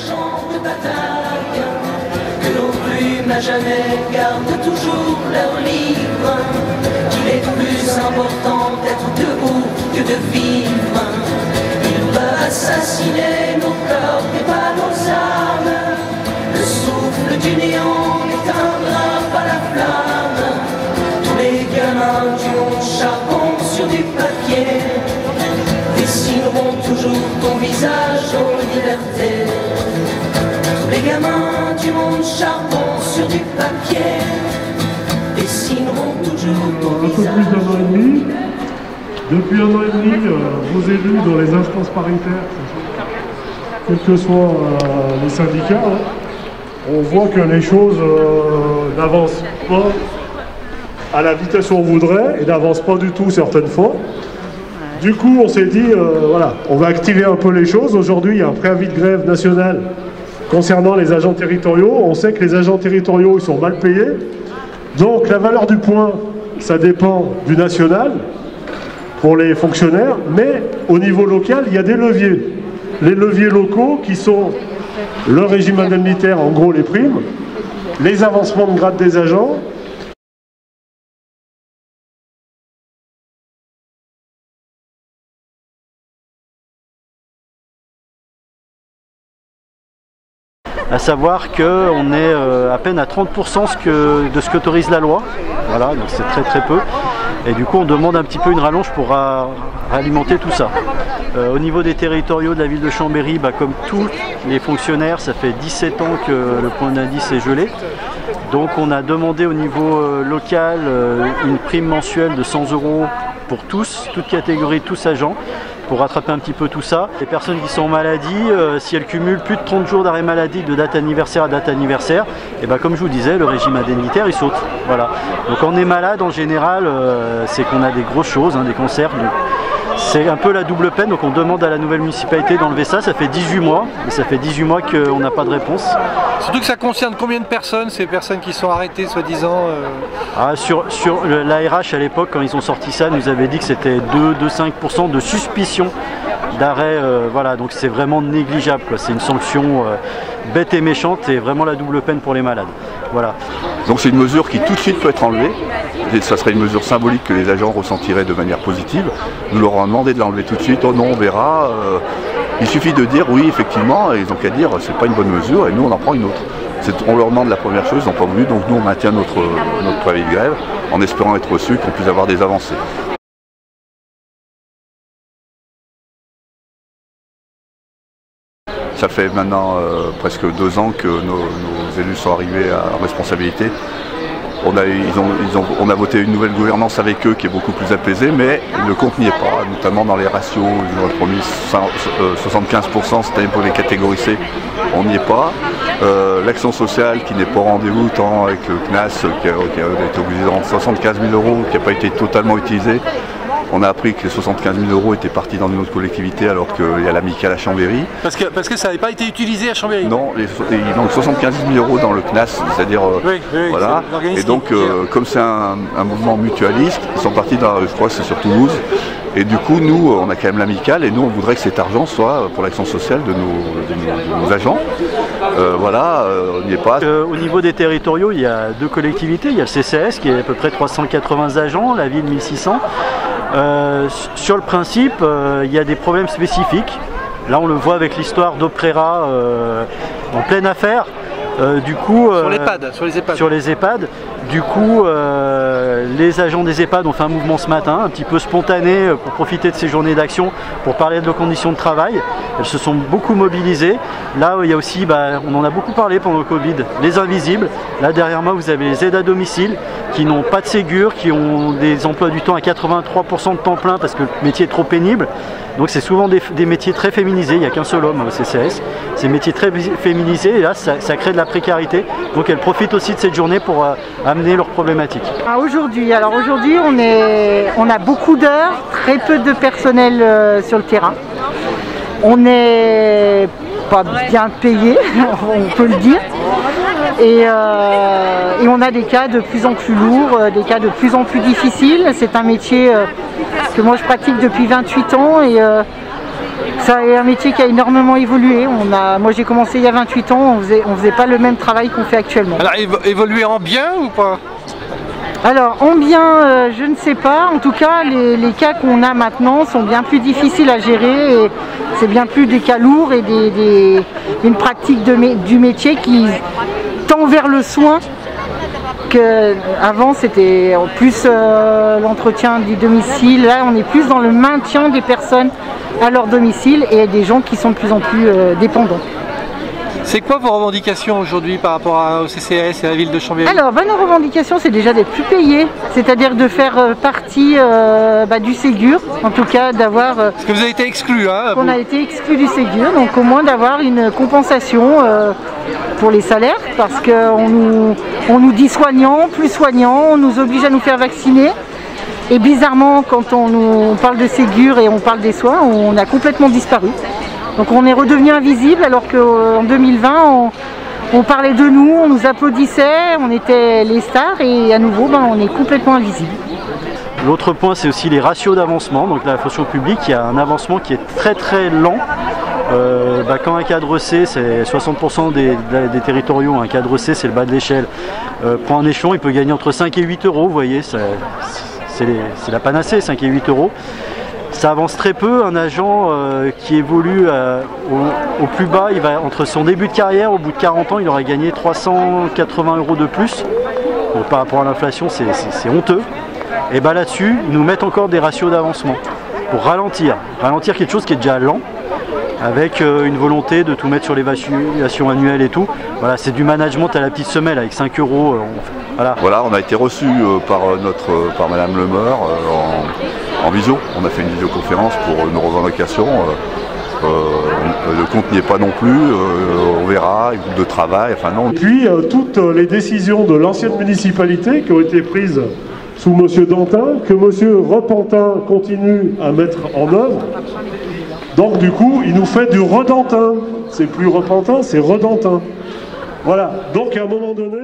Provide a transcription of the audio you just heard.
champ de bataille, que nos plumes à jamais gardent toujours leur livre. Il est plus important d'être debout que de vivre. Ils peuvent assassiner nos corps et pas nos âmes. Le souffle du néant n'éteindra pas la flamme. Tous les gamins du monde charbon sur du papier dessineront toujours ton visage aux libertés. Tous les gamins du monde charbon sur du papier dessineront toujours ton visage. Un peu plus d'un an et demi. Depuis un an et demi, vos élus dans les instances paritaires, quels que soient les syndicats, on voit que les choses n'avancent pas à la vitesse où on voudrait et n'avancent pas du tout certaines fois. Du coup, on s'est dit, voilà, on va activer un peu les choses. Aujourd'hui, il y a un préavis de grève national concernant les agents territoriaux. On sait que les agents territoriaux, ils sont mal payés. Donc, la valeur du point, ça dépend du national pour les fonctionnaires, mais au niveau local, il y a des leviers. Les leviers locaux qui sont le régime indemnitaire, en gros les primes, les avancements de grade des agents. À savoir qu'on est à peine à 30% de ce qu'autorise la loi, voilà, donc c'est très très peu. Et du coup on demande un petit peu une rallonge pour alimenter tout ça. Au niveau des territoriaux de la ville de Chambéry, comme tous les fonctionnaires, ça fait 17 ans que le point d'indice est gelé. Donc on a demandé au niveau local une prime mensuelle de 100 € pour tous, toute catégorie, tous agents, pour rattraper un petit peu tout ça. Les personnes qui sont en maladie, si elles cumulent plus de 30 jours d'arrêt maladie de date anniversaire à date anniversaire, et comme je vous disais, le régime indemnitaire il saute. Voilà. Donc on est malade en général, c'est qu'on a des grosses choses, des cancers. C'est un peu la double peine, donc on demande à la nouvelle municipalité d'enlever ça. Ça fait 18 mois, et ça fait 18 mois qu'on n'a pas de réponse. Surtout que ça concerne combien de personnes, ces personnes qui sont arrêtées soi-disant Sur l'ARH à l'époque, quand ils ont sorti ça, nous avait dit que c'était 2-5% de suspicion d'arrêt, voilà, donc c'est vraiment négligeable, c'est une sanction bête et méchante et vraiment la double peine pour les malades. Voilà. Donc c'est une mesure qui tout de suite peut être enlevée, et ça serait une mesure symbolique que les agents ressentiraient de manière positive. Nous leur avons demandé de l'enlever tout de suite, oh non on verra, il suffit de dire oui effectivement, et ils n'ont qu'à dire c'est pas une bonne mesure et nous on en prend une autre. On leur demande la première chose, ils n'ont pas voulu, donc nous on maintient notre préavis de grève en espérant être reçus, qu'on puisse avoir des avancées. Ça fait maintenant presque 2 ans que nos élus sont arrivés à responsabilité. On a voté une nouvelle gouvernance avec eux qui est beaucoup plus apaisée, mais le compte n'y est pas, notamment dans les ratios. Ils ont promis 75%, c'était pour les catégories C, on n'y est pas. L'action sociale qui n'est pas au rendez-vous, tant avec le CNAS qui a été obligé de rendre 75 000 € qui n'a pas été totalement utilisé. On a appris que les 75 000 € étaient partis dans une autre collectivité alors qu'il y a l'amicale à Chambéry. Parce que ça n'avait pas été utilisé à Chambéry. Non, il manque 75 000 € dans le CNAS, c'est-à-dire oui, voilà. Et donc comme c'est un mouvement mutualiste, ils sont partis dans, je crois que c'est sur Toulouse. Et du coup, nous, on a quand même l'amicale et nous, on voudrait que cet argent soit pour l'action sociale de nos agents. Voilà, on n'y est pas. Au niveau des territoriaux, il y a 2 collectivités. Il y a le CCS qui est à peu près 380 agents, la ville 1600. Sur le principe, il y a des problèmes spécifiques. Là, on le voit avec l'histoire d'Oprera en pleine affaire. Du coup, sur les EHPAD. Du coup, les agents des EHPAD ont fait un mouvement ce matin, un petit peu spontané, pour profiter de ces journées d'action, pour parler de leurs conditions de travail. Elles se sont beaucoup mobilisées. Là, il y a aussi, on en a beaucoup parlé pendant le Covid, les invisibles. Là, derrière moi, vous avez les aides à domicile qui n'ont pas de Ségur, qui ont des emplois du temps à 83% de temps plein parce que le métier est trop pénible. Donc c'est souvent des métiers très féminisés, il n'y a qu'un seul homme au CCS. C'est des métiers très féminisés et là ça crée de la précarité. Donc elles profitent aussi de cette journée pour amener leurs problématiques. Aujourd'hui, on a beaucoup d'heures, très peu de personnel sur le terrain. On n'est pas bien payé, on peut le dire. Et on a des cas de plus en plus lourds, des cas de plus en plus difficiles. C'est un métier que moi je pratique depuis 28 ans et Ça est un métier qui a énormément évolué. Moi j'ai commencé il y a 28 ans, on faisait pas le même travail qu'on fait actuellement. Alors évoluer en bien ou pas? Alors en bien, je ne sais pas. En tout cas, les cas qu'on a maintenant sont bien plus difficiles à gérer. Et c'est bien plus des cas lourds et une pratique du métier qui tend vers le soin. Avant c'était plus l'entretien du domicile. Là on est plus dans le maintien des personnes à leur domicile et des gens qui sont de plus en plus dépendants. C'est quoi vos revendications aujourd'hui par rapport au CCAS et à la ville de Chambéry? Alors nos revendications c'est déjà d'être plus payés, c'est-à-dire de faire partie du Ségur, en tout cas d'avoir... Parce que vous avez été exclus, hein? On a été exclus du Ségur, donc au moins d'avoir une compensation pour les salaires, parce qu'on nous dit soignants, plus soignants, on nous oblige à nous faire vacciner. Et bizarrement, quand on parle de Ségur et on parle des soins, on a complètement disparu. Donc on est redevenu invisible alors qu'en 2020, on parlait de nous, on nous applaudissait, on était les stars et à nouveau, on est complètement invisible. L'autre point, c'est aussi les ratios d'avancement. Donc la fonction publique, il y a un avancement qui est très très lent. Quand un cadre C, c'est 60% des territoriaux, un cadre C c'est le bas de l'échelle, prend un échelon, il peut gagner entre 5 et 8 euros, vous voyez, c'est la panacée, 5 et 8 euros. Ça avance très peu. Un agent qui évolue au plus bas, il va entre son début de carrière, au bout de 40 ans, il aura gagné 380 euros de plus. Donc, par rapport à l'inflation, c'est honteux. Et là-dessus, ils nous mettent encore des ratios d'avancement pour ralentir quelque chose qui est déjà lent, avec une volonté de tout mettre sur l'évaluation annuelle et tout. Voilà, c'est du management à la petite semelle avec 5 euros. Voilà, on a été reçu par Madame Le Meur en visio. On a fait une visioconférence pour nos revendications. Le compte n'y est pas non plus, on verra, une groupe de travail, enfin non. Et puis toutes les décisions de l'ancienne municipalité qui ont été prises sous M. Dantin, que M. Repentin continue à mettre en œuvre. Donc du coup, il nous fait du Redantin. C'est plus Repentin, c'est Redantin. Voilà, donc à un moment donné...